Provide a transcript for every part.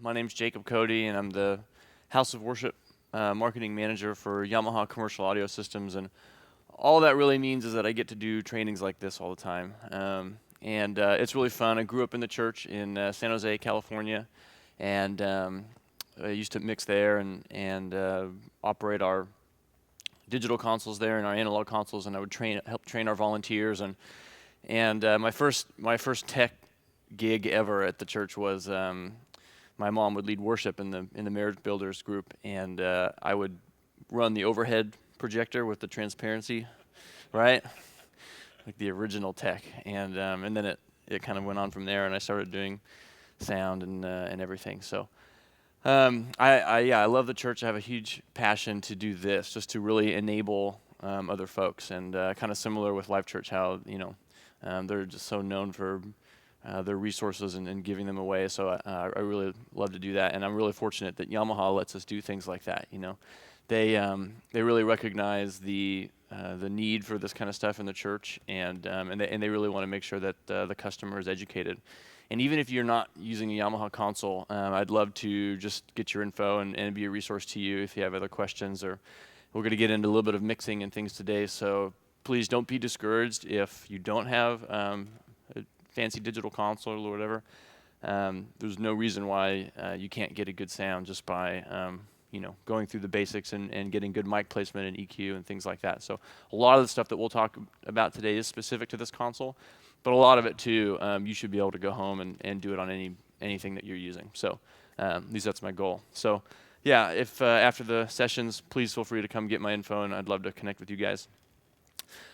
My name's Jacob Cody, and I'm the House of Worship marketing manager for Yamaha Commercial Audio Systems. And all that really means is that I get to do trainings like this all the time. And it's really fun. I grew up in the church in San Jose, California, and I used to mix there and operate our digital consoles there and our analog consoles, and I would help train our volunteers. And my first tech gig ever at the church was my mom would lead worship in the Marriage Builders group, and I would run the overhead projector with the transparency, right? Like the original tech, and then it kind of went on from there, and I started doing sound and everything. So I love the church. I have a huge passion to do this, just to really enable other folks, and kind of similar with Life Church, how they're just so known for their resources and giving them away. So I really love to do that, and I'm really fortunate that Yamaha lets us do things like that. They really recognize the need for this kind of stuff in the church, and they really want to make sure that the customer is educated. And even if you're not using a Yamaha console, I'd love to just get your info and be a resource to you if you have other questions. Or we're going to get into a little bit of mixing and things today, so please don't be discouraged if you don't have a fancy digital console or whatever. There's no reason why you can't get a good sound just by going through the basics and getting good mic placement and EQ and things like that. So a lot of the stuff that we'll talk about today is specific to this console, but a lot of it too, you should be able to go home and do it on anything that you're using. So at least that's my goal. So yeah, if after the sessions, please feel free to come get my info, and I'd love to connect with you guys.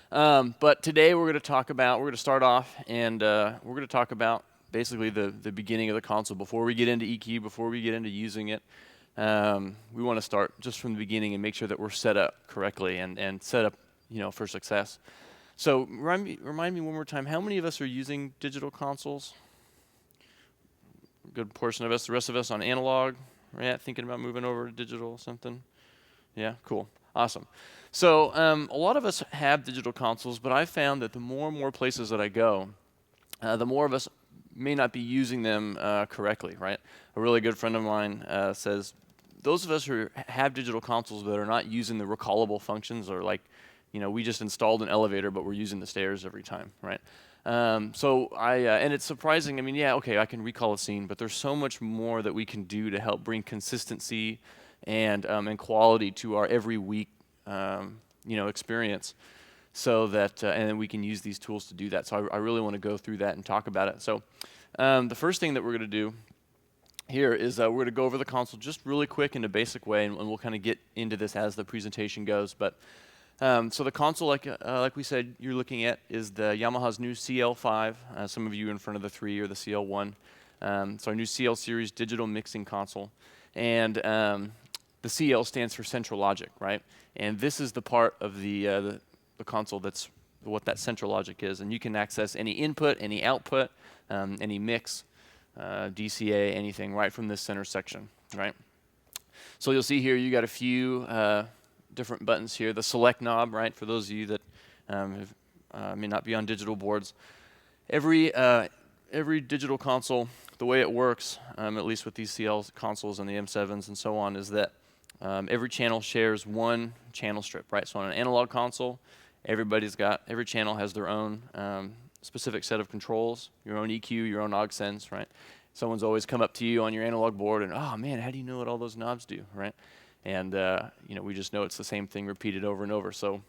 But today we're going to start off, and we're going to talk about basically the beginning of the console. Before we get into EQ, before we get into using it, we want to start just from the beginning and make sure that we're set up correctly and set up for success. So remind me one more time, how many of us are using digital consoles? A good portion of us. The rest of us on analog, right? Thinking about moving over to digital or something? Yeah, cool. Awesome. So a lot of us have digital consoles, but I found that the more and more places that I go, the more of us may not be using them correctly, right? A really good friend of mine says, those of us who have digital consoles but are not using the recallable functions, or like, we just installed an elevator, but we're using the stairs every time, right? So and it's surprising. I mean, yeah, okay, I can recall a scene, but there's so much more that we can do to help bring consistency and quality to our every week, experience, so that and then we can use these tools to do that. So I really want to go through that and talk about it. So the first thing that we're going to do here is we're going to go over the console just really quick in a basic way, and we'll kind of get into this as the presentation goes. But so the console, like we said, you're looking at is the Yamaha's new CL5. Some of you in front of the 3 or the CL1. It's our new CL series digital mixing console, and the CL stands for Central Logic, right? And this is the part of the console that's what that central logic is. And you can access any input, any output, any mix, DCA, anything right from this center section, right? So you'll see here you got a few different buttons here. The select knob, right, for those of you that may not be on digital boards. Every digital console, the way it works, at least with these CL consoles and the M7s and so on, is that every channel shares one channel strip, right? So on an analog console, every channel has their own specific set of controls, your own EQ, your own aux sends, right? Someone's always come up to you on your analog board and, oh man, how do you know what all those knobs do, right? And we just know it's the same thing repeated over and over. So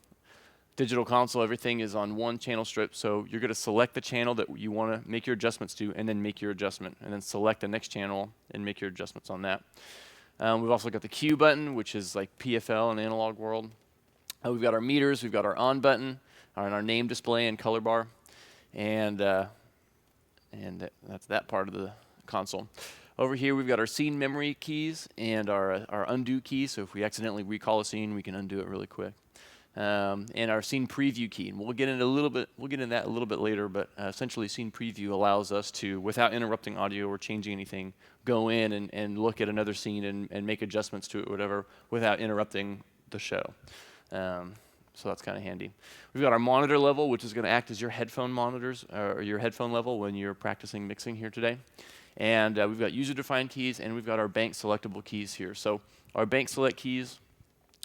digital console, everything is on one channel strip, so you're going to select the channel that you want to make your adjustments to, and then make your adjustment, and then select the next channel and make your adjustments on that. We've also got the Q button, which is like PFL in the analog world. We've got our meters, we've got our on button, and our name display and color bar, and that's that part of the console. Over here we've got our scene memory keys and our undo key, so if we accidentally recall a scene, we can undo it really quick. And our scene preview key, and we'll get into that a little bit later, but essentially scene preview allows us to, without interrupting audio or changing anything, go in and look at another scene and make adjustments to it, whatever, without interrupting the show. So that's kind of handy. We've got our monitor level, which is going to act as your headphone monitors, or your headphone level when you're practicing mixing here today. And we've got user-defined keys, and we've got our bank selectable keys here. So our bank select keys,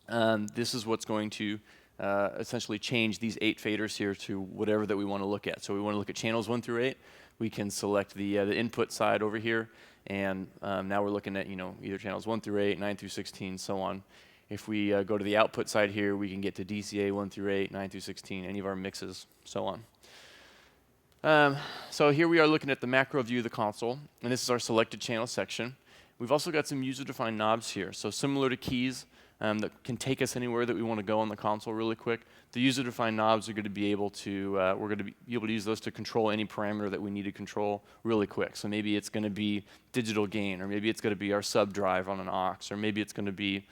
this is what's going to essentially change these 8 faders here to whatever that we want to look at. So we want to look at channels 1 through 8. We can select the input side over here, and now we're looking at either channels 1 through 8, 9 through 16, so on. If we go to the output side here, we can get to DCA 1 through 8, 9 through 16, any of our mixes, so on. So here we are looking at the macro view of the console, and this is our selected channel section. We've also got some user-defined knobs here. So similar to keys that can take us anywhere that we want to go on the console really quick, the user-defined knobs are going to be able to, we're going to be able to use those to control any parameter that we need to control really quick. So maybe it's going to be digital gain, or maybe it's going to be our sub drive on an aux, or maybe it's going to be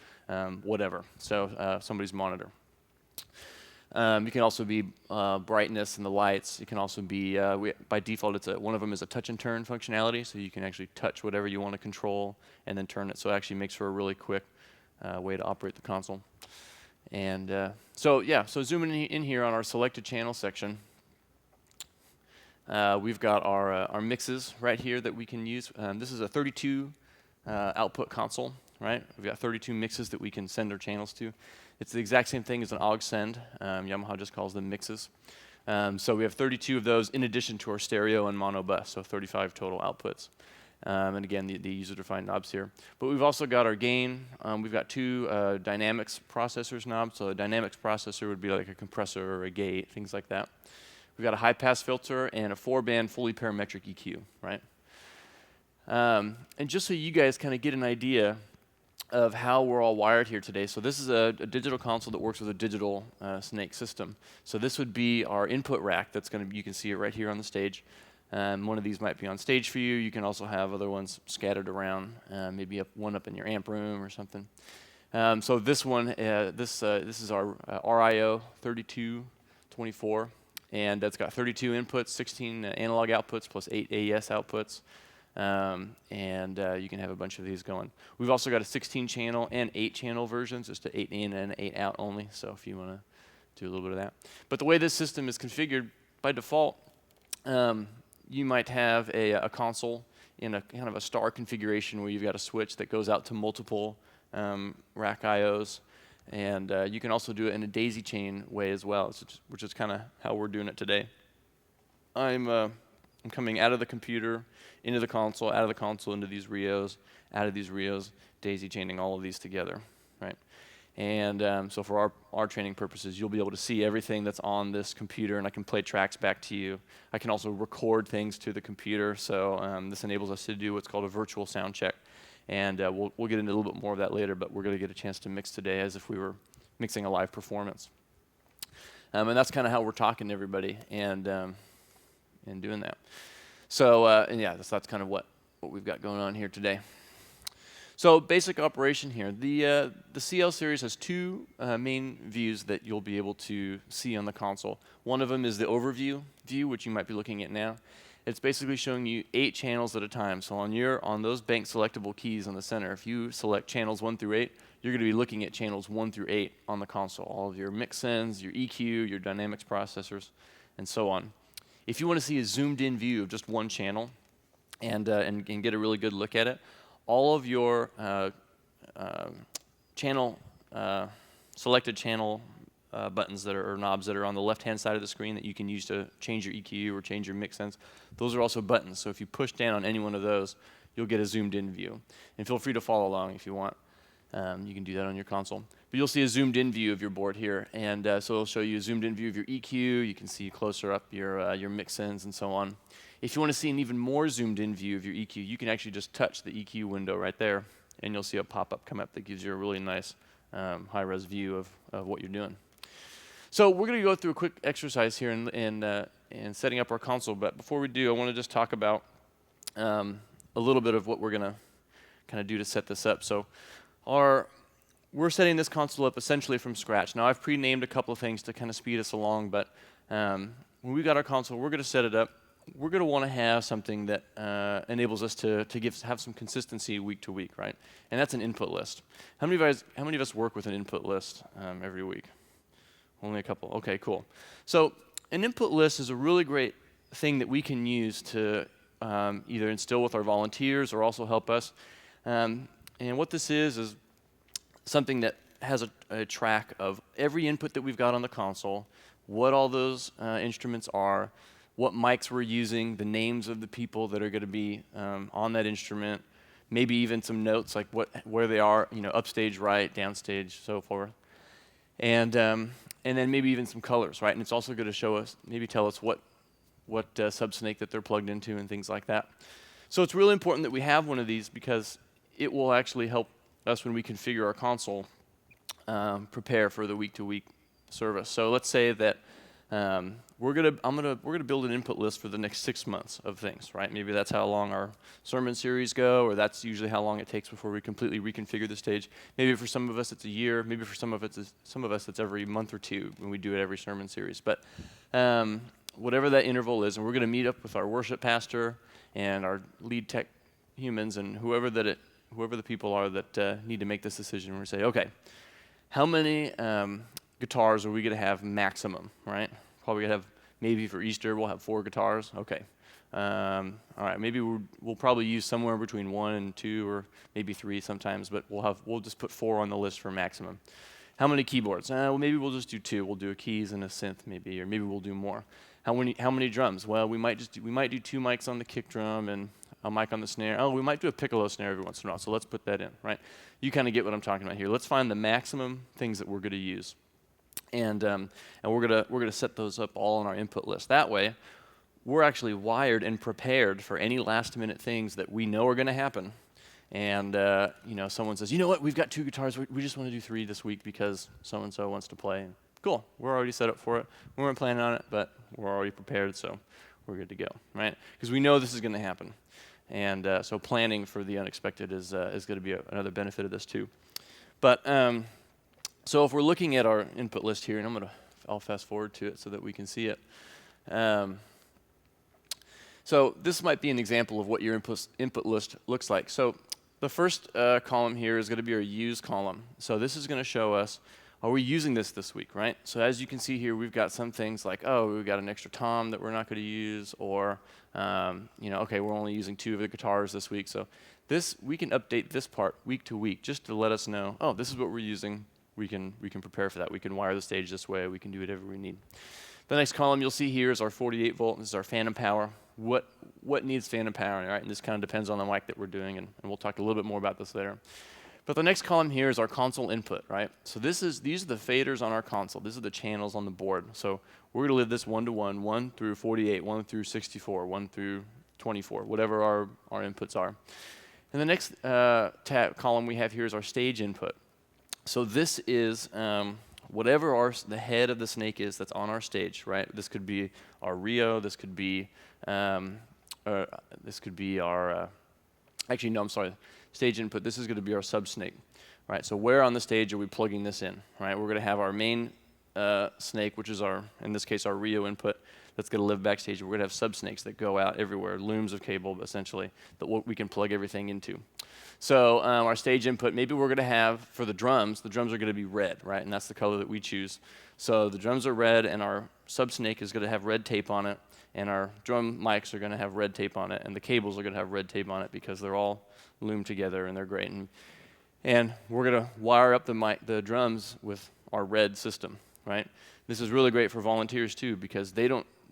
whatever, so somebody's monitor. You can also be brightness and the lights. It can also be, by default, one of them is a touch and turn functionality, so you can actually touch whatever you want to control and then turn it. So it actually makes for a really quick way to operate the console. And so zooming in here on our selected channel section, we've got our mixes right here that we can use. This is a 32 output console, right? We've got 32 mixes that we can send our channels to. It's the exact same thing as an aux send. Yamaha just calls them mixes. So we have 32 of those in addition to our stereo and mono bus, so 35 total outputs. And again, the user-defined knobs here. But we've also got our gain. We've got 2 dynamics processors knobs. So a dynamics processor would be like a compressor or a gate, things like that. We've got a high-pass filter and a 4-band fully parametric EQ, right? And just so you guys kind of get an idea of how we're all wired here today. So this is a digital console that works with a digital snake system. So this would be our input rack. That's going to, you can see it right here on the stage. One of these might be on stage for you. You can also have other ones scattered around, maybe one up in your amp room or something. So this one, this is our RIO 3224, and that's got 32 inputs, 16 analog outputs, plus 8 AES outputs. And you can have a bunch of these going. We've also got a 16-channel and 8-channel versions, just to 8 in and 8 out only, so if you want to do a little bit of that. But the way this system is configured, by default, you might have a console in a kind of a star configuration where you've got a switch that goes out to multiple rack IOs, and you can also do it in a daisy chain way as well, which is kind of how we're doing it today. I'm coming out of the computer, into the console, out of the console, into these RIOs, out of these RIOs, daisy chaining all of these together, right? And so for our training purposes, you'll be able to see everything that's on this computer, and I can play tracks back to you. I can also record things to the computer, so this enables us to do what's called a virtual sound check. And we'll get into a little bit more of that later, but we're going to get a chance to mix today as if we were mixing a live performance. And that's kind of how we're talking to everybody and doing that. So, and yeah, that's kind of what we've got going on here today. So, basic operation here. The CL series has 2 main views that you'll be able to see on the console. One of them is the overview view, which you might be looking at now. It's basically showing you 8 channels at a time. So on those bank selectable keys on the center, if you select channels 1 through 8, you're going to be looking at channels 1 through 8 on the console. All of your mix sends, your EQ, your dynamics processors, and so on. If you want to see a zoomed-in view of just one channel and get a really good look at it, all of your selected channel buttons or knobs that are on the left-hand side of the screen that you can use to change your EQ or change your mix sense, those are also buttons. So if you push down on any one of those, you'll get a zoomed-in view. And feel free to follow along if you want. You can do that on your console. But you'll see a zoomed-in view of your board here. And so it'll show you a zoomed-in view of your EQ. You can see closer up your mix sends and so on. If you want to see an even more zoomed-in view of your EQ, you can actually just touch the EQ window right there, and you'll see a pop-up come up that gives you a really nice high-res view of what you're doing. So we're going to go through a quick exercise here in setting up our console. But before we do, I want to just talk about a little bit of what we're going to kind of do to set this up. So we're setting this console up essentially from scratch. Now, I've pre-named a couple of things to kind of speed us along, but when we got our console, we're going to set it up. We're going to want to have something that enables us to have some consistency week to week, right? And that's an input list. How many of us work with an input list every week? Only a couple. Okay, cool. So an input list is a really great thing that we can use to either instill with our volunteers or also help us. And what this is something that has a track of every input that we've got on the console, what all those instruments are, what mics we're using, the names of the people that are going to be on that instrument, maybe even some notes like where they are, upstage right, downstage, so forth. And then maybe even some colors, right? And it's also going to show us, maybe tell us what subsnake that they're plugged into and things like that. So it's really important that we have one of these because it will actually help us when we configure our console prepare for the week-to-week service. So let's say that we're gonna build an input list for the next 6 months of things, right? Maybe that's how long our sermon series go, or that's usually how long it takes before we completely reconfigure the stage. Maybe for some of us it's a year. Maybe for some of us it's every month or two when we do it every sermon series. But whatever that interval is, and we're gonna meet up with our worship pastor and our lead tech humans and whoever the people are that need to make this decision. We're gonna say, okay, how many guitars are we gonna have maximum, right? Probably gonna have, maybe for Easter we'll have 4 guitars. Okay. All right. Maybe we'll probably use somewhere between 1 and 2, or maybe 3 sometimes. But we'll just put 4 on the list for maximum. How many keyboards? Well, maybe we'll just do 2. We'll do a keys and a synth, maybe, or maybe we'll do more. How many drums? Well, we might do 2 mics on the kick drum and a mic on the snare. Oh, we might do a piccolo snare every once in a while. So let's put that in, right? You kind of get what I'm talking about here. Let's find the maximum things that we're going to use. And we're gonna set those up all on our input list. That way, we're actually wired and prepared for any last-minute things that we know are going to happen. And someone says, you know what? We've got 2 guitars. We just want to do 3 this week because so and so wants to play. And cool. We're already set up for it. We weren't planning on it, but we're already prepared, so we're good to go, right? Because we know this is going to happen. And so planning for the unexpected is going to be another benefit of this too. But so if we're looking at our input list here, and I'll fast forward to it so that we can see it. So this might be an example of what your input list looks like. So the first column here is going to be our use column. So this is going to show us, are we using this week, right? So as you can see here, we've got some things like, oh, we've got an extra tom that we're not going to use, or okay, we're only using 2 of the guitars this week. So we can update this part week to week just to let us know, oh, this is what we're using. We can prepare for that. We can wire the stage this way. We can do whatever we need. The next column you'll see here is our 48 volt. This is our phantom power. What needs phantom power, right? And this kind of depends on the mic that we're doing, and we'll talk a little bit more about this later. But the next column here is our console input, right? So these are the faders on our console. These are the channels on the board. So we're going to live this 1-to-1, 1 through 48, 1 through 64, 1 through 24, whatever our inputs are. And the next column we have here is our stage input. So this is whatever the head of the snake is that's on our stage, right? This could be our Rio. This could be our. Actually, no, I'm sorry. Stage input. This is going to be our subsnake, right? So where on the stage are we plugging this in, right? We're going to have our main snake, which is in this case, our Rio input. That's going to live backstage. We're going to have subsnakes that go out everywhere, looms of cable, essentially, that we can plug everything into. So our stage input, maybe we're going to have, for the drums are going to be red, right? And that's the color that we choose. So the drums are red, and our subsnake is going to have red tape on it, and our drum mics are going to have red tape on it, and the cables are going to have red tape on it because they're all loomed together, and they're great. And we're going to wire up the drums with our red system, right? This is really great for volunteers, too, because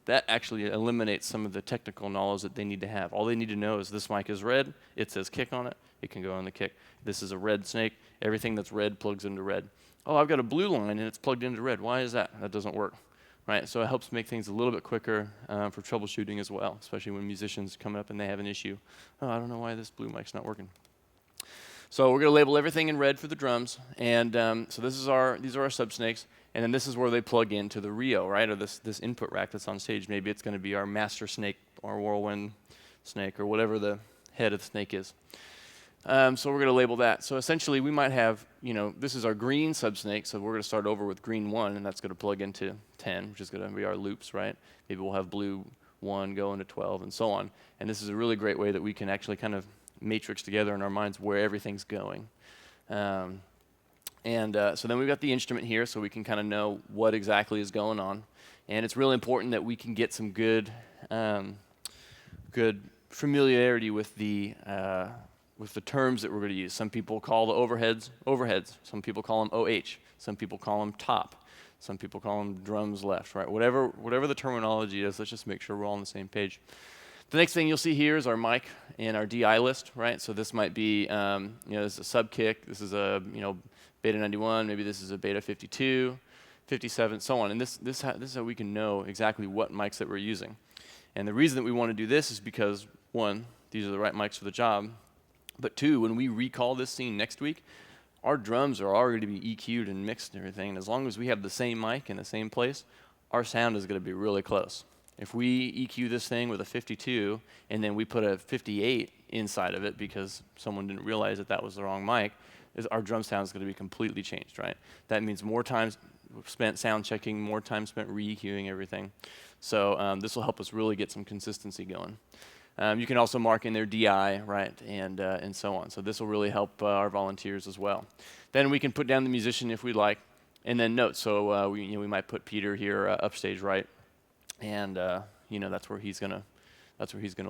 that actually eliminates some of the technical knowledge that they need to have. All they need to know is this mic is red, it says kick on it, it can go on the kick. This is a red snake, everything that's red plugs into red. Oh, I've got a blue line and it's plugged into red. Why is that? That doesn't work, right? So it helps make things a little bit quicker for troubleshooting as well, especially when musicians come up and they have an issue. Oh, I don't know why this blue mic's not working. So we're going to label everything in red for the drums, and so these are our subsnakes, and then this is where they plug into the Rio, right, or this input rack that's on stage. Maybe it's going to be our master snake, or whirlwind snake, or whatever the head of the snake is. So we're going to label that. So essentially, we might have, this is our green subsnake, so we're going to start over with green 1, and that's going to plug into 10, which is going to be our loops, right? Maybe we'll have blue 1 go into 12, and so on. And this is a really great way that we can actually kind of matrix together in our minds where everything's going. So then we've got the instrument here, so we can kind of know what exactly is going on. And it's really important that we can get some good familiarity with the terms that we're going to use. Some people call the overheads overheads. Some people call them OH. Some people call them top. Some people call them drums left, right? Whatever the terminology is, let's just make sure we're all on the same page. The next thing you'll see here is our mic and our DI list, right? So this might be, this is a sub kick. This is a, beta 91. Maybe this is a beta 52, 57, so on. And this is how we can know exactly what mics that we're using. And the reason that we want to do this is because, one, these are the right mics for the job. But two, when we recall this scene next week, our drums are already going to be EQ'd and mixed and everything. And as long as we have the same mic in the same place, our sound is going to be really close. If we EQ this thing with a 52 and then we put a 58 inside of it because someone didn't realize that that was the wrong mic, our drum sound is going to be completely changed, right? That means more time spent sound checking, more time spent re-EQing everything. So this will help us really get some consistency going. You can also mark in their DI, right, and so on. So this will really help our volunteers as well. Then we can put down the musician if we like, and then notes. So we might put Peter here upstage right, and that's where he's gonna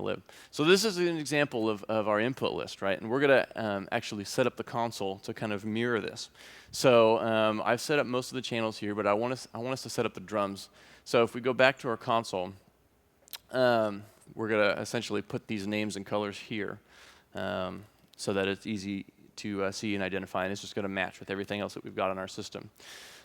live. So this is an example of our input list, right? And we're gonna actually set up the console to kind of mirror this. So I've set up most of the channels here, but I want us to set up the drums. So if we go back to our console. We're going to essentially put these names and colors here so that it's easy to see and identify, and it's just going to match with everything else that we've got on our system.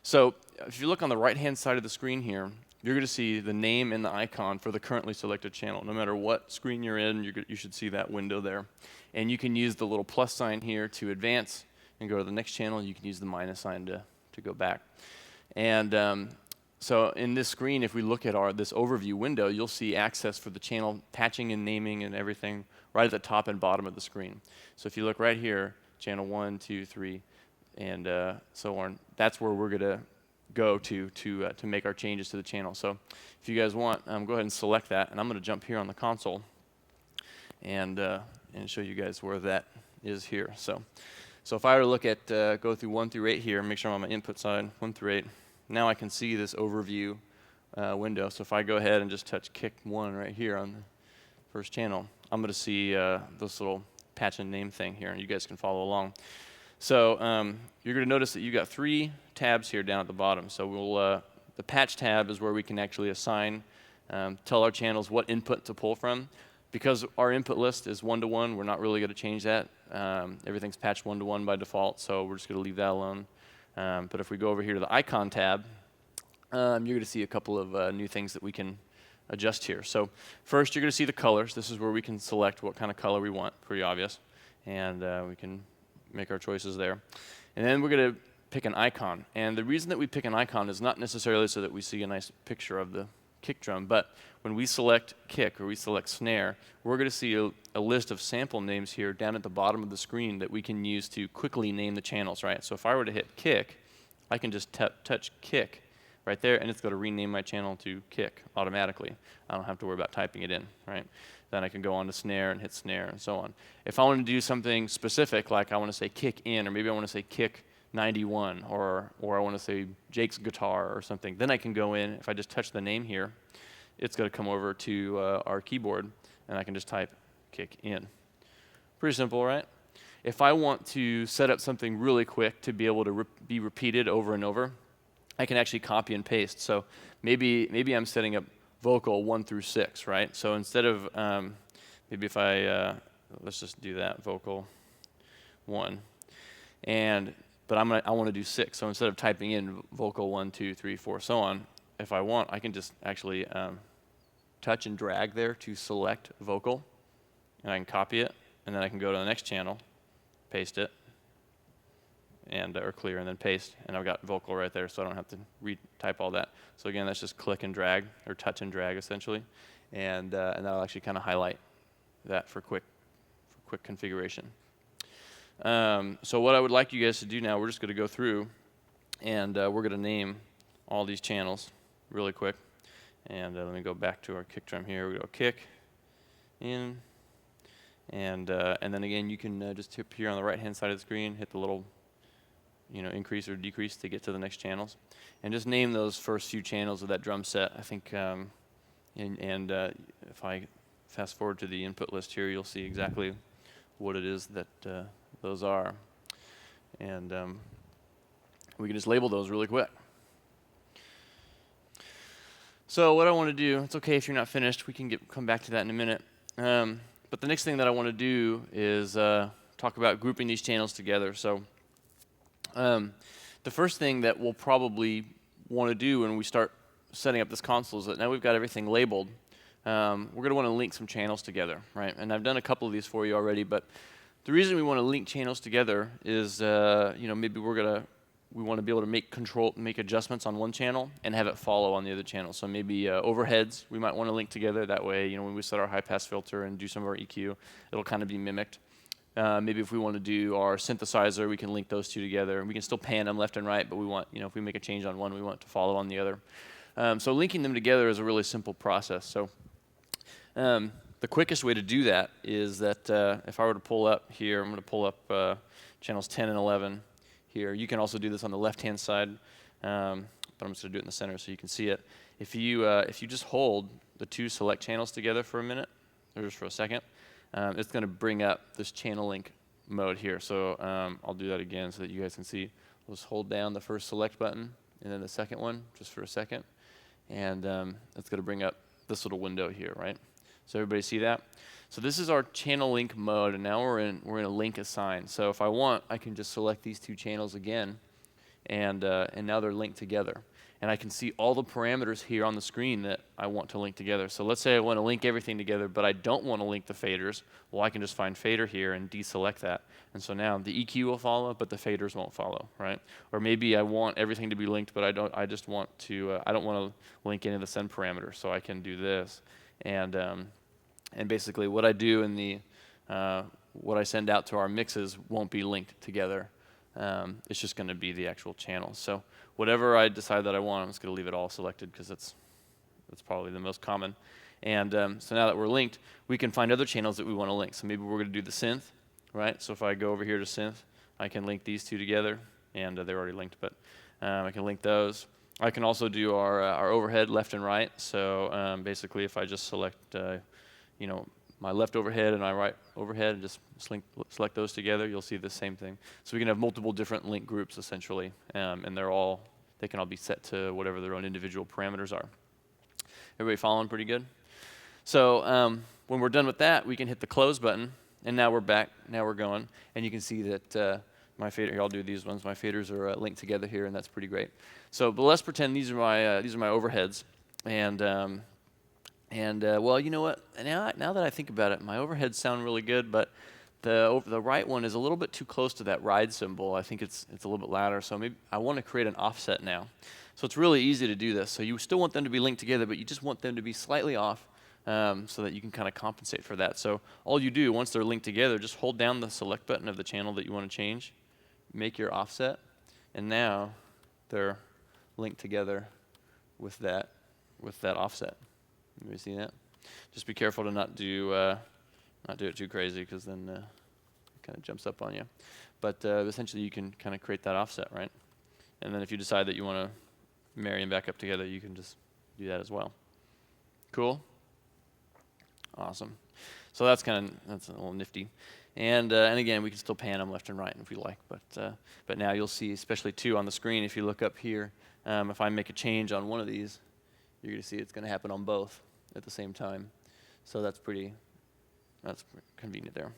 So if you look on the right-hand side of the screen here, you're going to see the name and the icon for the currently selected channel. No matter what screen you're in, you should see that window there. And you can use the little plus sign here to advance and go to the next channel. You can use the minus sign to go back. And so in this screen, if we look at this overview window, you'll see access for the channel patching and naming and everything right at the top and bottom of the screen. So if you look right here, channel 1, 2, 3, and so on, that's where we're going to go to make our changes to the channel. So if you guys want, go ahead and select that, and I'm going to jump here on the console and show you guys where that is here. So if I were to look at, go through 1 through 8 here, make sure I'm on my input side, 1 through 8, now I can see this overview window. So if I go ahead and just touch kick 1 right here on the first channel, I'm going to see this little patch and name thing here, and you guys can follow along. So you're going to notice that you got 3 tabs here down at the bottom. So the patch tab is where we can actually assign, tell our channels what input to pull from. Because our input list is 1-to-1, we're not really going to change that. Everything's patched 1-to-1 by default, so we're just going to leave that alone. But if we go over here to the icon tab, you're going to see a couple of new things that we can adjust here. So first, you're going to see the colors. This is where we can select what kind of color we want, pretty obvious. And we can make our choices there. And then we're going to pick an icon. And the reason that we pick an icon is not necessarily so that we see a nice picture of the kick drum, but when we select kick or we select snare, we're going to see a list of sample names here down at the bottom of the screen that we can use to quickly name the channels, right? So if I were to hit kick, I can just touch kick right there, and it's going to rename my channel to kick automatically. I don't have to worry about typing it in, right? Then I can go on to snare and hit snare and so on. If I want to do something specific, like I want to say kick in, or maybe I want to say kick 91, or I want to say Jake's guitar or something, then I can go in. If I just touch the name here, it's going to come over to our keyboard, and I can just type kick in. Pretty simple, right? If I want to set up something really quick to be able to be repeated over and over, I can actually copy and paste. So maybe I'm setting up vocal 1 through 6, right? So instead of, maybe if let's just do that, vocal 1. But I want to do 6. So instead of typing in vocal 1, 2, 3, 4, so on, if I want, I can just actually touch and drag there to select vocal, and I can copy it, and then I can go to the next channel, paste it, or clear, and then paste, and I've got vocal right there, so I don't have to retype all that. So again, that's just click and drag, or touch and drag essentially, and that'll actually kind of highlight that for quick configuration. So what I would like you guys to do now, we're just going to go through, and we're going to name all these channels really quick. And let me go back to our kick drum here. We go kick, in, and then again, you can just hit here on the right-hand side of the screen, hit the little increase or decrease to get to the next channels, and just name those first few channels of that drum set. I think, if I fast forward to the input list here, you'll see exactly what it is that those are. And we can just label those really quick. So what I want to do, it's okay if you're not finished, we can come back to that in a minute. But the next thing that I want to do is talk about grouping these channels together. So the first thing that we'll probably want to do when we start setting up this console is that now we've got everything labeled. We're going to want to link some channels together, right? And I've done a couple of these for you already, but the reason we want to link channels together is, maybe we want to be able to make adjustments on one channel and have it follow on the other channel. So maybe overheads we might want to link together. That way, when we set our high pass filter and do some of our EQ, it'll kind of be mimicked. Maybe if we want to do our synthesizer, we can link those two together. We can still pan them left and right, but we want, if we make a change on one, we want it to follow on the other. So linking them together is a really simple process. So the quickest way to do that is that if I were to pull up here, I'm going to pull up channels 10 and 11 here. You can also do this on the left-hand side, but I'm just going to do it in the center so you can see it. If you just hold the two select channels together for a minute, or just for a second, it's going to bring up this channel link mode here. So I'll do that again so that you guys can see. We'll just hold down the first select button and then the second one just for a second, and it's going to bring up this little window here, right? So everybody see that? So this is our channel link mode, and now we're in a link assign. So if I want, I can just select these two channels again, and now they're linked together. And I can see all the parameters here on the screen that I want to link together. So let's say I want to link everything together, but I don't want to link the faders. Well, I can just find fader here and deselect that. And so now the EQ will follow, but the faders won't follow, right? Or maybe I want everything to be linked, but I don't want to link any of the send parameters, so I can do this. And basically what I do in the what I send out to our mixes won't be linked together. It's just going to be the actual channel. So whatever I decide that I want, I'm just going to leave it all selected because that's probably the most common. And so now that we're linked, we can find other channels that we want to link. So maybe we're going to do the synth, right? So if I go over here to synth, I can link theyese two together, and they're already linked, but I can link those. I can also do our overhead left and right. So basically, if I just select my left overhead and my right overhead and just select those together, you'll see the same thing. So we can have multiple different link groups essentially, and they can all be set to whatever their own individual parameters are. Everybody following pretty good? So when we're done with that, we can hit the close button, and now we're back. Now we're going, and you can see that my fader. Here, I'll do these ones. My faders are linked together here, and that's pretty great. So, but let's pretend these are my overheads, and well, you know what? Now that I think about it, my overheads sound really good, but the right one is a little bit too close to that ride symbol. I think it's a little bit louder, so maybe I want to create an offset now. So it's really easy to do this. So you still want them to be linked together, but you just want them to be slightly off so that you can kind of compensate for that. So all you do, once they're linked together, just hold down the select button of the channel that you want to change, make your offset, and now they're linked together with that offset. You see that? Just be careful to not do it too crazy, because then it kind of jumps up on you. But essentially, you can kind of create that offset, right? And then if you decide that you want to marry them back up together, you can just do that as well. Cool? Awesome. So that's a little nifty. And again, we can still pan them left and right if we like. But now you'll see, especially too on the screen, if you look up here, if I make a change on one of these, you're going to see it's going to happen on both at the same time. So that's pretty convenient there.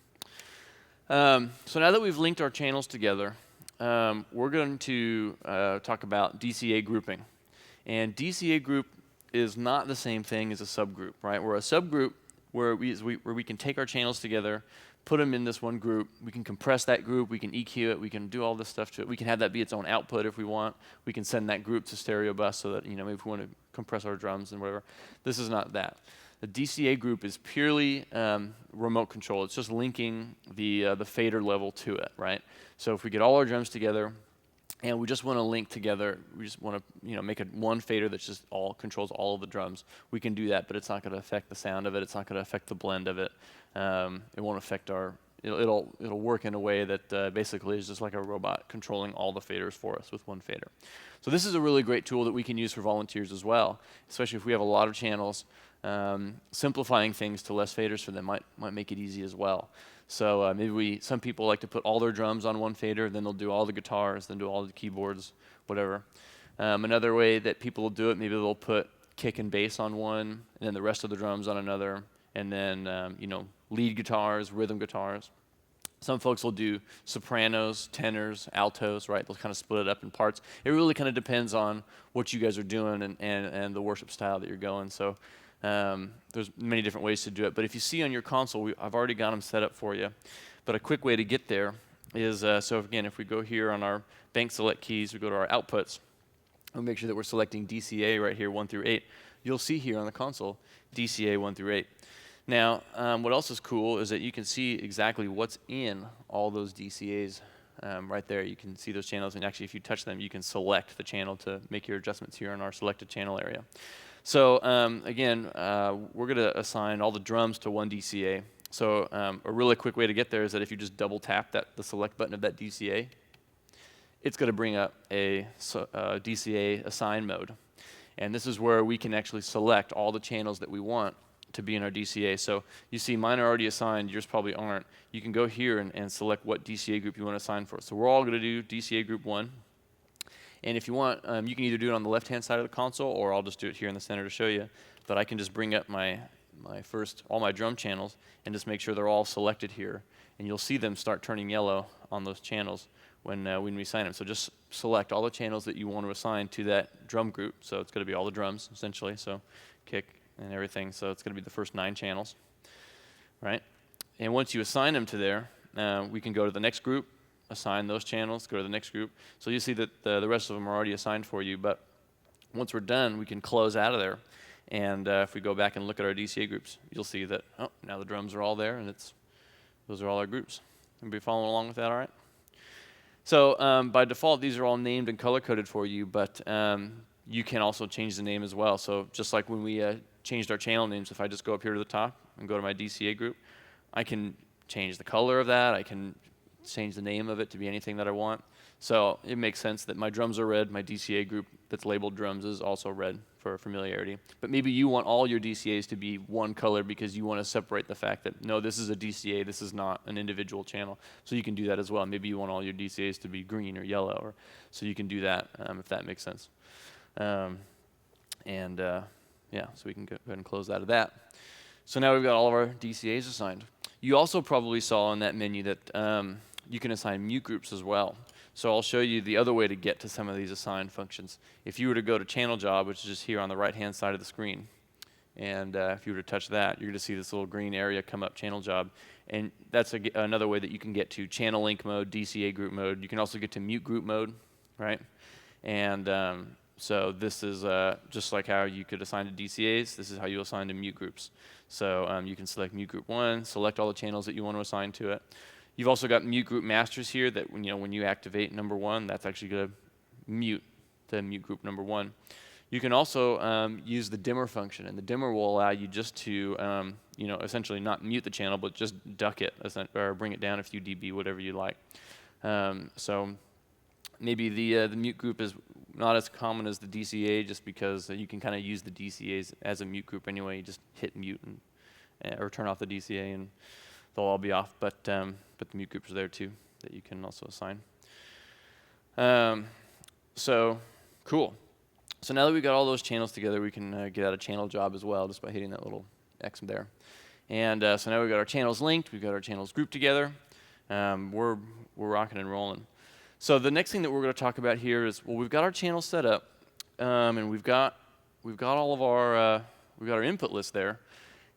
So now that we've linked our channels together, we're going to talk about DCA grouping. And DCA group is not the same thing as a subgroup, right? We're a subgroup where we can take our channels together, put them in this one group. We can compress that group. We can EQ it. We can do all this stuff to it. We can have that be its own output if we want. We can send that group to stereo bus so that, maybe if we want to compress our drums and whatever. This is not that. The DCA group is purely remote control. It's just linking the fader level to it, right? So if we get all our drums together and we just want to link together, we just want to make one fader that just controls all of the drums, we can do that, but it's not going to affect the sound of it. It's not going to affect the blend of it. It won't affect it'll work in a way that basically is just like a robot controlling all the faders for us with one fader. So this is a really great tool that we can use for volunteers as well, especially if we have a lot of channels. simplifying things to less faders for them might make it easy as well. So maybe some people like to put all their drums on one fader, then they'll do all the guitars, then do all the keyboards, whatever. Another way that people will do it, maybe they'll put kick and bass on one, and then the rest of the drums on another, and then lead guitars, rhythm guitars. Some folks will do sopranos, tenors, altos, right? They'll kind of split it up in parts. It really kind of depends on what you guys are doing and the worship style that you're going. So there's many different ways to do it. But if you see on your console, I've already got them set up for you. But a quick way to get there is, so again, if we go here on our bank select keys, we go to our outputs, we'll make sure that we're selecting DCA right here, 1 through 8. You'll see here on the console, DCA 1 through 8. Now, what else is cool is that you can see exactly what's in all those DCAs right there. You can see those channels, and actually if you touch them, you can select the channel to make your adjustments here in our selected channel area. So again, we're going to assign all the drums to one DCA. So a really quick way to get there is that if you just double tap the select button of that DCA, it's going to bring up a DCA assign mode. And this is where we can actually select all the channels that we want to be in our DCA. So you see mine are already assigned, yours probably aren't. You can go here and select what DCA group you want to assign for. So we're all going to do DCA group 1. And if you want, you can either do it on the left-hand side of the console, or I'll just do it here in the center to show you. But I can just bring up all my drum channels and just make sure they're all selected here. And you'll see them start turning yellow on those channels when we assign them. So just select all the channels that you want to assign to that drum group. So it's going to be all the drums, essentially. So kick and everything. So it's going to be the first 9 channels, right? And once you assign them to there, we can go to the next group, assign those channels, go to the next group. So you see that the rest of them are already assigned for you. But once we're done, we can close out of there. And if we go back and look at our DCA groups, you'll see that, now the drums are all there, and those are all our groups. Everybody following along with that all right? So by default, these are all named and color-coded for you, but you can also change the name as well. So just like when we changed our channel names, if I just go up here to the top and go to my DCA group, I can change the color of that. I can change the name of it to be anything that I want. So it makes sense that my drums are red. My DCA group that's labeled drums is also red for familiarity. But maybe you want all your DCAs to be one color because you want to separate the fact that, no, this is a DCA, this is not an individual channel. So you can do that as well. Maybe you want all your DCAs to be green or yellow, so you can do that if that makes sense. Yeah, so we can go ahead and close out of that. So now we've got all of our DCAs assigned. You also probably saw in that menu that you can assign mute groups as well. So I'll show you the other way to get to some of these assigned functions. If you were to go to channel job, which is just here on the right-hand side of the screen, and if you were to touch that, you're going to see this little green area come up, channel job. And that's another way that you can get to channel link mode, DCA group mode. You can also get to mute group mode, right? And so this is just like how you could assign to DCAs. This is how you assign to mute groups. So you can select mute group 1, select all the channels that you want to assign to it. You've also got mute group masters here that when you activate number 1, that's actually going to mute the mute group number 1. You can also use the dimmer function, and the dimmer will allow you just to essentially not mute the channel, but just duck it or bring it down a few dB, whatever you like. So maybe the mute group is not as common as the DCA, just because you can kind of use the DCAs as a mute group anyway. You just hit mute or turn off the DCA, and they'll all be off. But the mute groups are there too that you can also assign. So cool. So now that we've got all those channels together, we can get out a channel job as well, just by hitting that little X there. And so now we've got our channels linked, we've got our channels grouped together. We're rocking and rolling. So the next thing that we're going to talk about here is, well, we've got our channel set up, and we've got all of our input list there,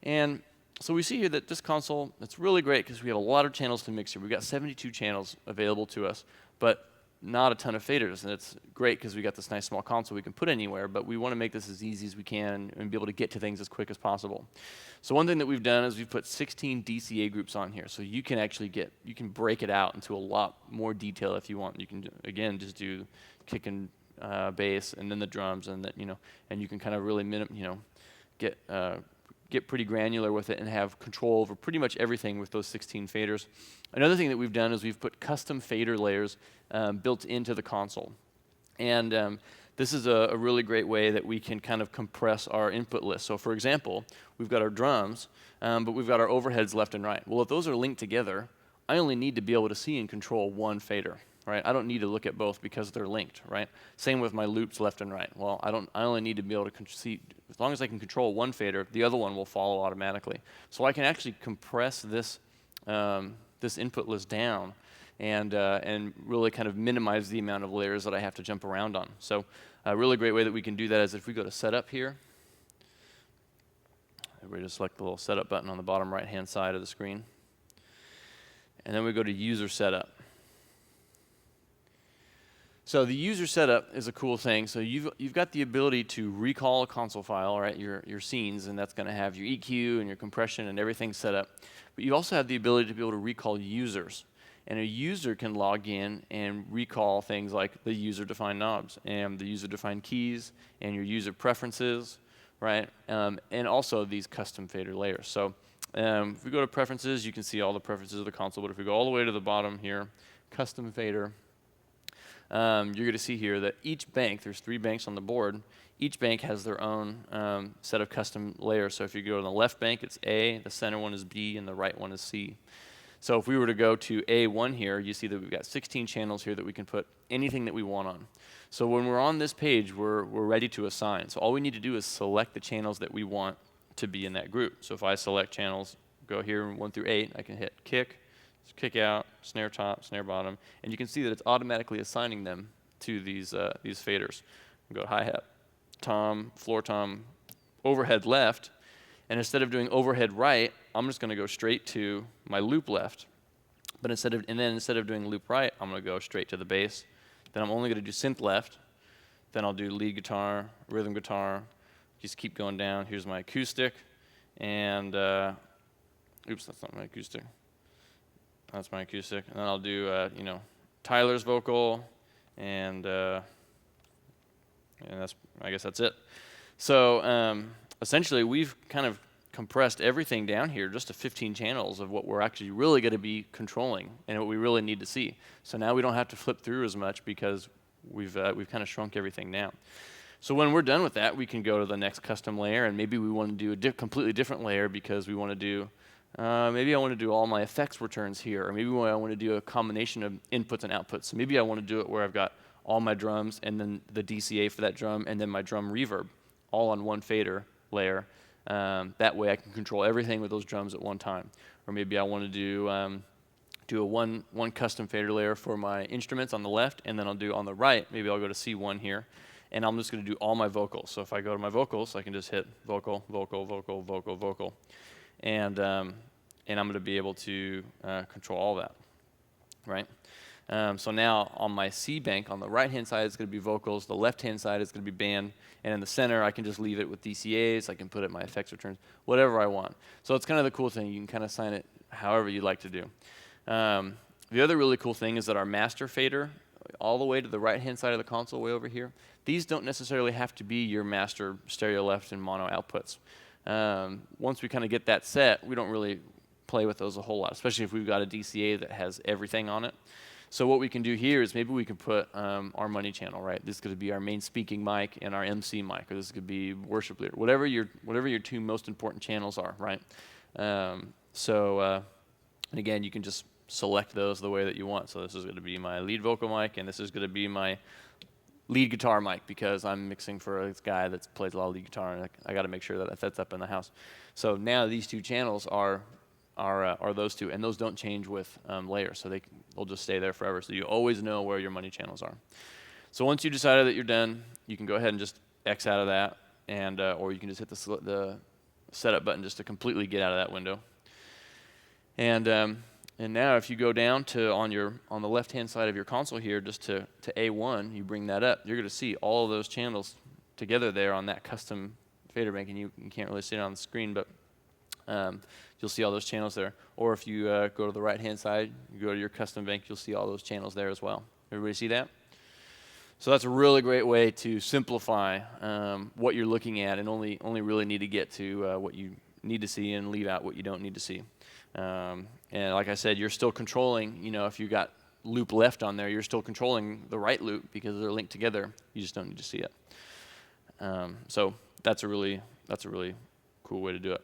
and so we see here that this console, it's really great because we have a lot of channels to mix here. We've got 72 channels available to us, but not a ton of faders, and it's great because we got this nice small console we can put anywhere, but we want to make this as easy as we can and be able to get to things as quick as possible. So one thing that we've done is we've put 16 DCA groups on here, so you can actually break it out into a lot more detail if you want. You can, again, just do kick and bass, and then the drums, and and you can kind of really get pretty granular with it and have control over pretty much everything with those 16 faders. Another thing that we've done is we've put custom fader layers built into the console. And this is a really great way that we can kind of compress our input list. So for example, we've got our drums, but we've got our overheads left and right. Well, if those are linked together, I only need to be able to see and control one fader, right? I don't need to look at both because they're linked, right? Same with my loops left and right. Well, I only need to be able to see, as long as I can control one fader, the other one will follow automatically. So I can actually compress this, this input list down and really kind of minimize the amount of layers that I have to jump around on. So a really great way that we can do that is if we go to setup here, we just select the little setup button on the bottom right-hand side of the screen. And then we go to user setup. So the user setup is a cool thing. So you've got the ability to recall a console file, right? Your scenes, and that's going to have your EQ and your compression and everything set up. But you also have the ability to be able to recall users. And a user can log in and recall things like the user-defined knobs and the user-defined keys and your user preferences, right? And also these custom fader layers. So if we go to preferences, you can see all the preferences of the console. But if we go all the way to the bottom here, custom fader, you're going to see here that each bank, there's 3 banks on the board, each bank has their own set of custom layers. So if you go to the left bank, it's A, the center one is B, and the right one is C. So if we were to go to A1 here, you see that we've got 16 channels here that we can put anything that we want on. So when we're on this page, we're ready to assign. So all we need to do is select the channels that we want to be in that group. So if I select channels, go here 1 through 8, I can hit kick out, snare top, snare bottom, and you can see that it's automatically assigning them to these faders. Go to hi-hat, tom, floor tom, overhead left, and instead of doing overhead right, I'm just going to go straight to my loop left. But instead of doing loop right, I'm going to go straight to the bass. Then I'm only going to do synth left. Then I'll do lead guitar, rhythm guitar. Just keep going down. Here's my acoustic, and oops, that's not my acoustic. That's my acoustic. And then I'll do, Tyler's vocal, and I guess that's it. So essentially, we've kind of compressed everything down here just to 15 channels of what we're actually really going to be controlling and what we really need to see. So now we don't have to flip through as much because we've kind of shrunk everything down. So when we're done with that, we can go to the next custom layer, and maybe we want to do a completely different layer because we want to do maybe I want to do all my effects returns here, or maybe I want to do a combination of inputs and outputs. So maybe I want to do it where I've got all my drums and then the DCA for that drum and then my drum reverb all on one fader layer. That way I can control everything with those drums at one time. Or maybe I want to do a one custom fader layer for my instruments on the left, and then I'll do on the right, maybe I'll go to C1 here, and I'm just going to do all my vocals. So if I go to my vocals, I can just hit vocal, vocal, vocal, vocal, vocal. And I'm going to be able to control all that, right? So now on my C bank, on the right-hand side, it's going to be vocals. The left-hand side is going to be band. And in the center, I can just leave it with DCAs. I can put it in my effects returns, whatever I want. So it's kind of the cool thing. You can kind of assign it however you'd like to do. The other really cool thing is that our master fader, all the way to the right-hand side of the console, way over here, these don't necessarily have to be your master stereo left and mono outputs. Once we kind of get that set, we don't really play with those a whole lot, especially if we've got a DCA that has everything on it. So what we can do here is maybe we can put our money channel, right? This could be our main speaking mic and our MC mic, or this could be worship leader, whatever your 2 most important channels are, right? And again, you can just select those the way that you want. So this is going to be my lead vocal mic, and this is going to be my lead guitar mic because I'm mixing for this guy that plays a lot of lead guitar, and I got to make sure that that's up in the house. So now these 2 channels are those 2, and those don't change with layers, so they'll just stay there forever. So you always know where your money channels are. So once you decided that you're done, you can go ahead and just X out of that, and or you can just hit the setup button just to completely get out of that window. And now if you go down to on the left-hand side of your console here, just to A1, you bring that up, you're going to see all of those channels together there on that custom fader bank, and you can't really see it on the screen, but you'll see all those channels there. Or if you go to the right-hand side, you go to your custom bank, you'll see all those channels there as well. Everybody see that? So that's a really great way to simplify what you're looking at, and only really need to get to what you need to see and leave out what you don't need to see. And like I said, you're still controlling, if you got loop left on there, you're still controlling the right loop because they're linked together. You just don't need to see it. So that's a really cool way to do it.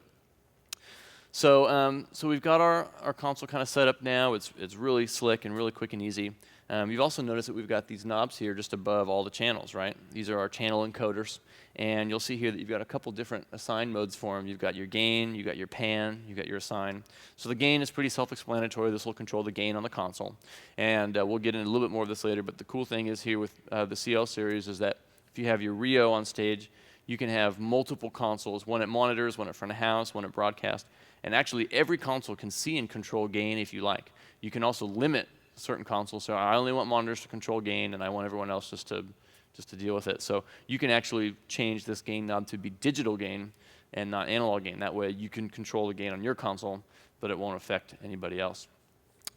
So we've got our console kind of set up now. It's really slick and really quick and easy. You've also noticed that we've got these knobs here just above all the channels, right? These are our channel encoders. And you'll see here that you've got a couple different assign modes for them. You've got your gain, you've got your pan, you've got your assign. So the gain is pretty self-explanatory. This will control the gain on the console. And we'll get into a little bit more of this later. But the cool thing is here with the CL series is that if you have your Rio on stage, you can have multiple consoles, one at monitors, one at front of house, one at broadcast. And actually, every console can see and control gain if you like. You can also limit certain consoles. So I only want monitors to control gain, and I want everyone else just to deal with it. So you can actually change this gain knob to be digital gain and not analog gain. That way, you can control the gain on your console, but it won't affect anybody else.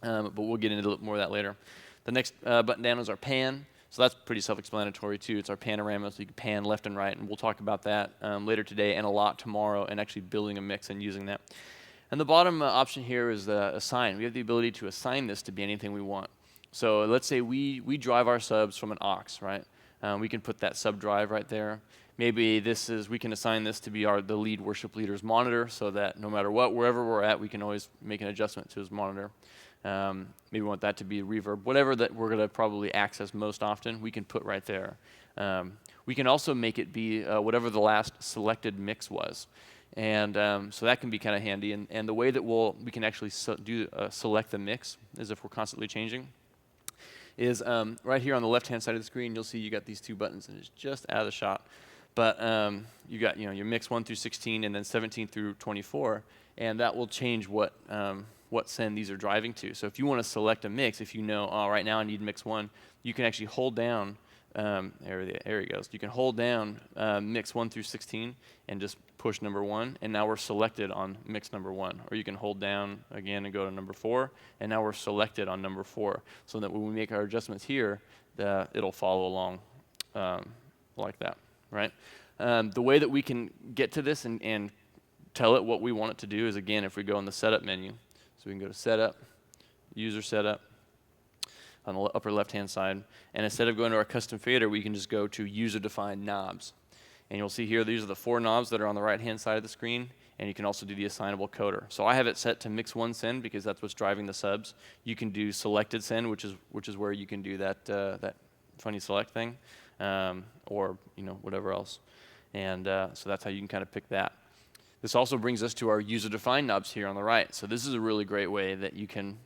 But we'll get into a little more of that later. The next button down is our pan. So that's pretty self-explanatory too. It's our panorama, so you can pan left and right, and we'll talk about that later today and a lot tomorrow, and actually building a mix and using that. And the bottom option here is the assign. We have the ability to assign this to be anything we want. So let's say we drive our subs from an aux, right? We can put that sub drive right there. Maybe we can assign this to be the lead worship leader's monitor, so that no matter what, wherever we're at, we can always make an adjustment to his monitor. Maybe we want that to be reverb. Whatever that we're going to probably access most often, we can put right there. We can also make it be whatever the last selected mix was. And so that can be kind of handy. And the way that we can actually select the mix, as if we're constantly changing, is right here on the left-hand side of the screen, you'll see you got these two buttons, and it's just out of the shot. But you got your mix 1 through 16 and then 17 through 24, and that will change what send these are driving to. So if you want to select a mix, if you know, oh, right now I need mix 1, you can actually hold down, there he goes. You can hold down mix 1 through 16 and just push number 1, and now we're selected on mix number 1. Or you can hold down again and go to number 4, and now we're selected on number 4. So that when we make our adjustments here, it'll follow along like that, right? The way that we can get to this and tell it what we want it to do is, again, if we go in the setup menu. So we can go to setup, user setup, on the upper left-hand side. And instead of going to our custom fader, we can just go to user-defined knobs. And you'll see here, these are the 4 knobs that are on the right-hand side of the screen. And you can also do the assignable coder. So I have it set to mix 1 send because that's what's driving the subs. You can do selected send, which is where you can do that funny select thing, or whatever else. And so that's how you can kind of pick that. This also brings us to our user-defined knobs here on the right. So this is a really great way that you can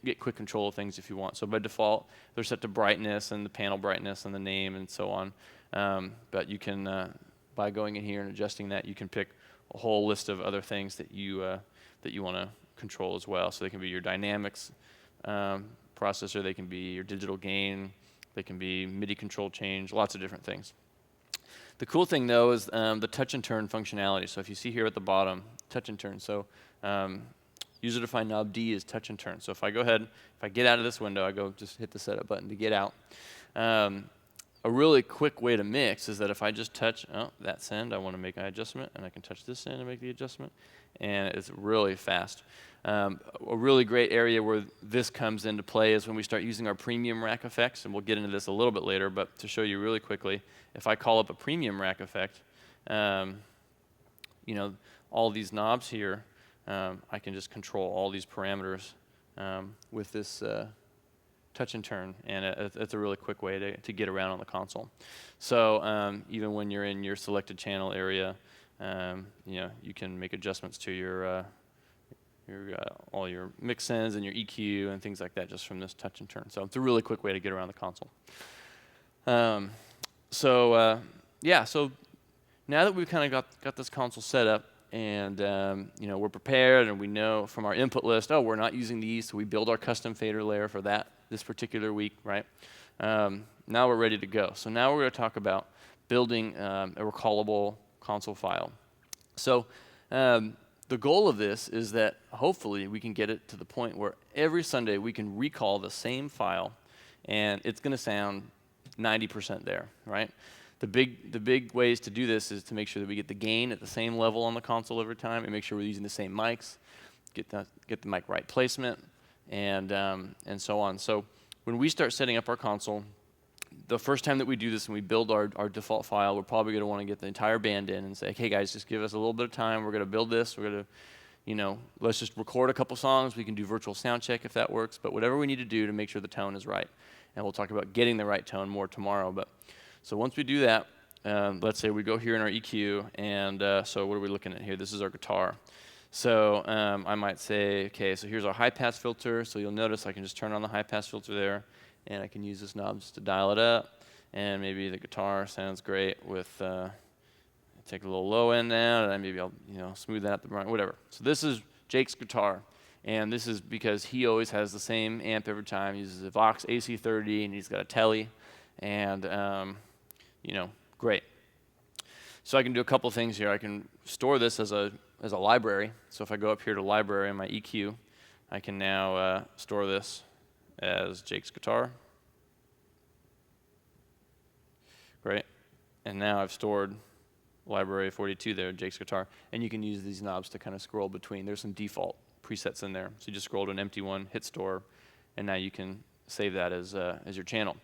get quick control of things if you want. So by default, they're set to brightness and the panel brightness and the name and so on. But you can, by going in here and adjusting that, you can pick a whole list of other things that you want to control as well. So they can be your dynamics processor, they can be your digital gain, they can be MIDI control change, lots of different things. The cool thing, though, is the touch and turn functionality. So if you see here at the bottom, touch and turn. So user-defined knob D is touch and turn. So if I go ahead, if I get out of this window, I go just hit the setup button to get out. A really quick way to mix is that if I just touch that send, I want to make an adjustment, and I can touch this send and make the adjustment, and it's really fast. A really great area where this comes into play is when we start using our premium rack effects, and we'll get into this a little bit later, but to show you really quickly, if I call up a premium rack effect, all these knobs here, I can just control all these parameters with this touch and turn, and it's a really quick way to get around on the console. So even when you're in your selected channel area, you can make adjustments to all your mix sends and your EQ and things like that just from this touch and turn. So it's a really quick way to get around the console. So now that we've kind of got this console set up, and we're prepared, and we know from our input list, we're not using these, so we build our custom fader layer for this particular week, right? Now we're ready to go. So now we're going to talk about building a recallable console file. So the goal of this is that hopefully we can get it to the point where every Sunday we can recall the same file, and it's going to sound 90% there, right? The big ways to do this is to make sure that we get the gain at the same level on the console every time, and make sure we're using the same mics, get the mic right placement, and so on. So when we start setting up our console, the first time that we do this and we build our default file, we're probably going to want to get the entire band in and say, hey guys, just give us a little bit of time. We're going to build this. We're going to, let's just record a couple songs. We can do virtual sound check if that works, but whatever we need to do to make sure the tone is right. And we'll talk about getting the right tone more tomorrow. But so once we do that, let's say we go here in our EQ, and so what are we looking at here? This is our guitar. So I might say, okay, so here's our high-pass filter. So you'll notice I can just turn on the high-pass filter there, and I can use this knob just to dial it up. And maybe the guitar sounds great with, take a little low end down, and maybe I'll smooth that up the front, whatever. So this is Jake's guitar, and this is because he always has the same amp every time. He uses a Vox AC30, and he's got a Tele, and great. So I can do a couple things here. I can store this as a library. So if I go up here to library in my EQ, I can now store this as Jake's guitar. Great. And now I've stored library 42 there, Jake's guitar. And you can use these knobs to kind of scroll between. There's some default presets in there. So you just scroll to an empty one, hit store, and now you can save that as your channel.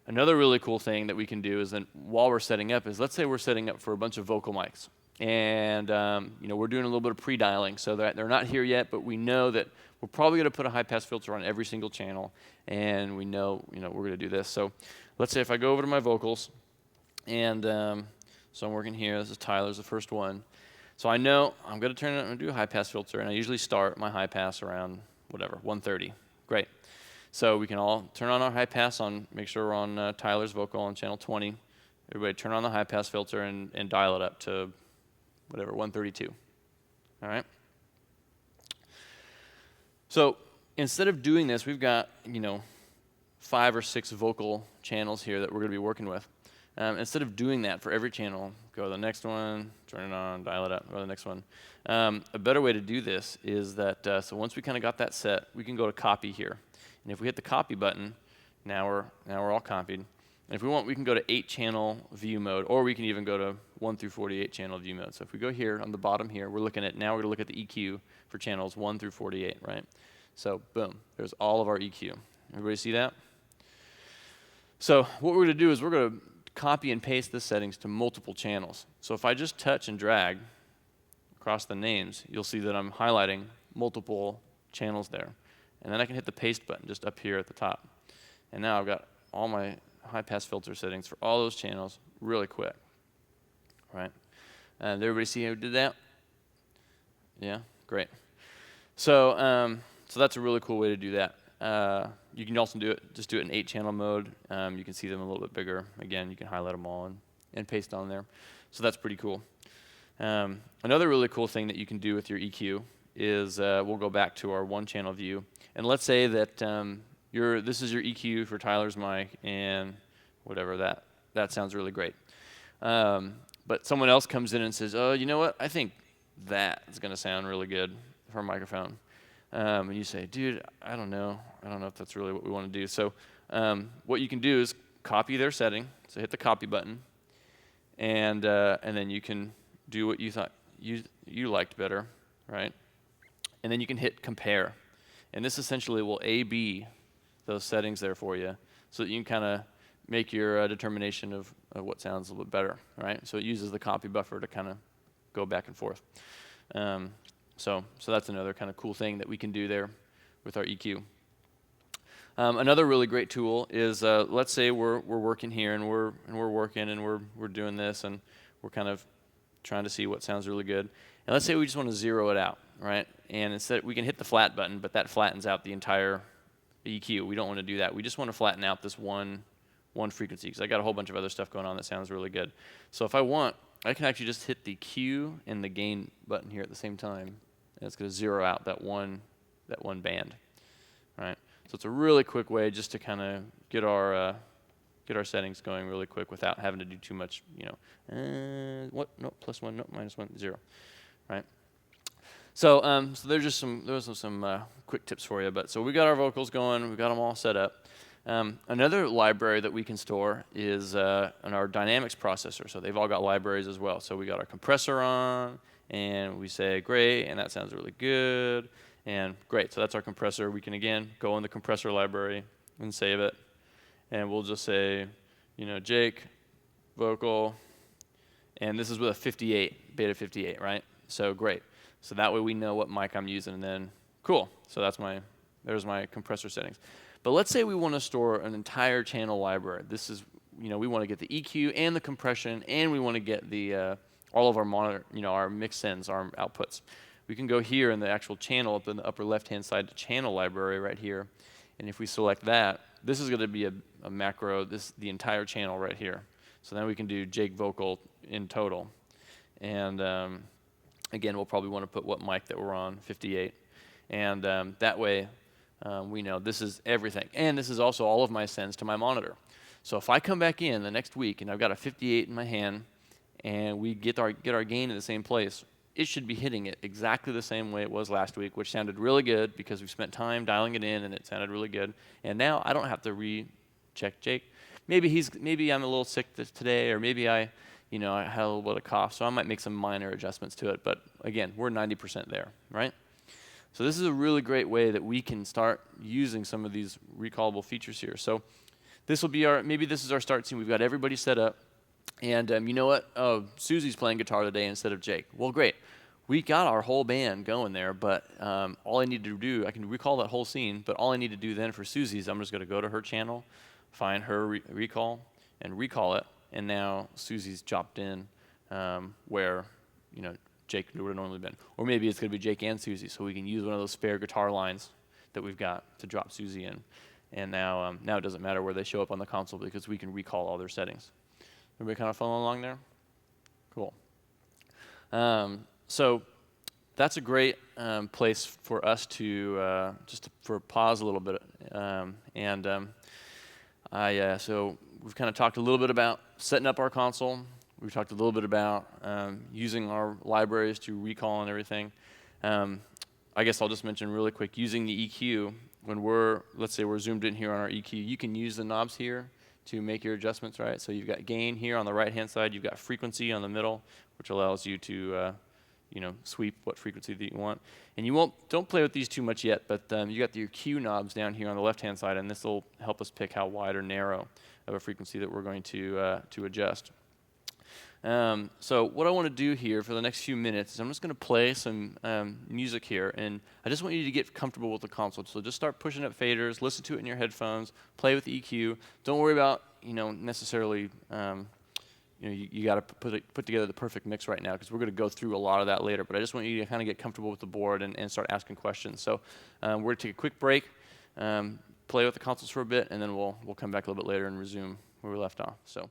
Another really cool thing that we can do is then while we're setting up is, let's say we're setting up for a bunch of vocal mics. And we're doing a little bit of pre-dialing, so that they're not here yet, but we know that we're probably going to put a high-pass filter on every single channel, and we know we're going to do this. So let's say if I go over to my vocals, and so I'm working here. This is Tyler's, the first one. So I know I'm going to I'm going to do a high-pass filter, and I usually start my high-pass around 130. Great. So we can all turn on our high-pass on, make sure we're on Tyler's vocal on channel 20. Everybody turn on the high-pass filter and dial it up to 132. All right? So instead of doing this, we've got, 5 or 6 vocal channels here that we're going to be working with. Instead of doing that for every channel, go to the next one, turn it on, dial it up, go to the next one. A better way to do this is that, so once we kind of got that set, we can go to copy here. And if we hit the copy button, now we're all copied. And if we want, we can go to 8-channel view mode, or we can even go to 1 through 48 channel view mode. So if we go here on the bottom here, we're going to look at the EQ for channels 1 through 48, right? So boom, there's all of our EQ. Everybody see that? So what we're going to do is we're going to copy and paste the settings to multiple channels. So if I just touch and drag across the names, you'll see that I'm highlighting multiple channels there. And then I can hit the paste button just up here at the top. And now I've got all my high-pass filter settings for all those channels really quick. Right? Did everybody see who did that? Yeah? Great. So so that's a really cool way to do that. You can also do it in 8-channel mode. You can see them a little bit bigger. Again, you can highlight them all and paste on there. So that's pretty cool. Another really cool thing that you can do with your EQ is we'll go back to our 1-channel view. And let's say that this is your EQ for Tyler's mic, and whatever, that sounds really great. But someone else comes in and says, oh, you know what? I think that is going to sound really good for a microphone. And you say, dude, I don't know if that's really what we want to do. So what you can do is copy their setting. So hit the copy button, and then you can do what you thought you liked better, right? And then you can hit compare. And this essentially will A/B those settings there for you, so that you can kind of make your determination of what sounds a little bit better, right? So it uses the copy buffer to kind of go back and forth. So that's another kind of cool thing that we can do there with our EQ. Another really great tool is let's say we're working here and we're working and we're doing this and we're kind of trying to see what sounds really good. And let's say we just want to zero it out, right? And instead we can hit the flat button, but that flattens out the entire EQ. We don't want to do that. We just want to flatten out this one frequency, because I got a whole bunch of other stuff going on that sounds really good. So if I want, I can actually just hit the Q and the gain button here at the same time, and it's going to zero out that one band, right? So it's a really quick way just to kind of get our settings going really quick without having to do too much, what? No, +1, no, -1, 0, right? So there's some quick tips for you. But so we got our vocals going, we got them all set up. Another library that we can store is on our dynamics processor. So they've all got libraries as well. So we got our compressor on, and we say great, and that sounds really good. And great, so that's our compressor. We can, again, go in the compressor library and save it. And we'll just say, Jake, vocal, and this is with a 58, beta 58, right? So great. So that way we know what mic I'm using, and then cool. So there's my compressor settings. But let's say we want to store an entire channel library. This is, we want to get the EQ and the compression, and we want to get the all of our monitor, our mix sends, our outputs. We can go here in the actual channel up in the upper left-hand side to channel library right here. And if we select that, this is going to be a macro, the entire channel right here. So then we can do Jake vocal in total. And again, we'll probably want to put what mic that we're on, 58. And that way we know this is everything. And this is also all of my sends to my monitor. So if I come back in the next week and I've got a 58 in my hand and we get our gain in the same place, it should be hitting it exactly the same way it was last week, which sounded really good because we spent time dialing it in and it sounded really good. And now I don't have to recheck Jake. Maybe I'm a little sick today, or maybe I had a little bit of cough, so I might make some minor adjustments to it. But again, we're 90% there, right? So this is a really great way that we can start using some of these recallable features here. So this will be maybe this is our start scene. We've got everybody set up. And you know what? Oh, Susie's playing guitar today instead of Jake. Well, great. We got our whole band going there, but all I need to do, I can recall that whole scene, but all I need to do then for Susie's, I'm just going to go to her channel, find her recall, and recall it. And now Susie's dropped in where, Jake would have normally been. Or maybe it's going to be Jake and Susie, so we can use one of those spare guitar lines that we've got to drop Susie in. And now it doesn't matter where they show up on the console because we can recall all their settings. Everybody kind of following along there? Cool. So that's a great place for us to for pause a little bit. So we've kind of talked a little bit about setting up our console. We've talked a little bit about using our libraries to recall and everything. I guess I'll just mention really quick, using the EQ, when let's say we're zoomed in here on our EQ, you can use the knobs here to make your adjustments, right? So you've got gain here on the right-hand side, you've got frequency on the middle, which allows you to, sweep what frequency that you want. And don't play with these too much yet, but you got your Q knobs down here on the left-hand side, and this will help us pick how wide or narrow of a frequency that we're going to adjust. So what I want to do here for the next few minutes is I'm just going to play some music here, and I just want you to get comfortable with the console. So just start pushing up faders, listen to it in your headphones, play with the EQ. Don't worry about necessarily you got to put together the perfect mix right now because we're going to go through a lot of that later. But I just want you to kind of get comfortable with the board and start asking questions. So we're going to take a quick break, play with the consoles for a bit, and then we'll come back a little bit later and resume where we left off. So.